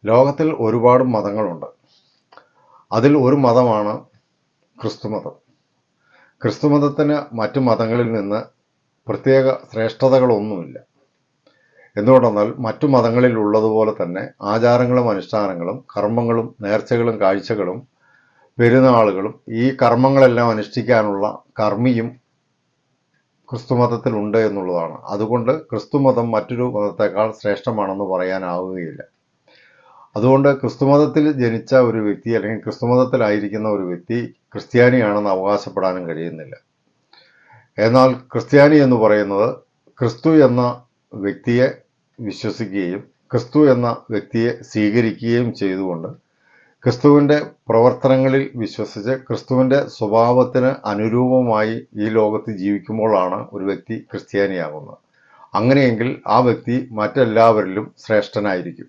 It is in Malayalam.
ലോകത്തിൽ ഒരുപാട് മതങ്ങളുണ്ട്. അതിൽ ഒരു മതമാണ് ക്രിസ്തുമതം. ക്രിസ്തുമതത്തിന് മറ്റു മതങ്ങളിൽ നിന്ന് പ്രത്യേക ശ്രേഷ്ഠതകളൊന്നുമില്ല. എന്തുകൊണ്ടെന്നാൽ മറ്റു മതങ്ങളിൽ ഉള്ളതുപോലെ തന്നെ ആചാരങ്ങളും അനുഷ്ഠാനങ്ങളും കർമ്മങ്ങളും നേർച്ചകളും കാഴ്ചകളും പെരുന്നാളുകളും ഈ കർമ്മങ്ങളെല്ലാം അനുഷ്ഠിക്കാനുള്ള കർമ്മിയും ക്രിസ്തുമതത്തിലുണ്ട് എന്നുള്ളതാണ്. അതുകൊണ്ട് ക്രിസ്തുമതം മറ്റൊരു മതത്തെക്കാൾ ശ്രേഷ്ഠമാണെന്ന് പറയാനാവുകയില്ല. അതുകൊണ്ട് ക്രിസ്തുമതത്തിൽ ജനിച്ച ഒരു വ്യക്തി അല്ലെങ്കിൽ ക്രിസ്തുമതത്തിലായിരിക്കുന്ന ഒരു വ്യക്തി ക്രിസ്ത്യാനിയാണെന്ന് അവകാശപ്പെടാനും കഴിയുന്നില്ല. എന്നാൽ ക്രിസ്ത്യാനി എന്ന് പറയുന്നത് ക്രിസ്തു എന്ന വ്യക്തിയെ വിശ്വസിക്കുകയും ക്രിസ്തു എന്ന വ്യക്തിയെ സ്വീകരിക്കുകയും ചെയ്തുകൊണ്ട് ക്രിസ്തുവിൻ്റെ പ്രവർത്തനങ്ങളിൽ വിശ്വസിച്ച് ക്രിസ്തുവിൻ്റെ സ്വഭാവത്തിന് അനുരൂപമായി ഈ ലോകത്ത് ജീവിക്കുമ്പോഴാണ് ഒരു വ്യക്തി ക്രിസ്ത്യാനിയാകുന്നത്. അങ്ങനെയെങ്കിൽ ആ വ്യക്തി മറ്റെല്ലാവരിലും ശ്രേഷ്ഠനായിരിക്കും.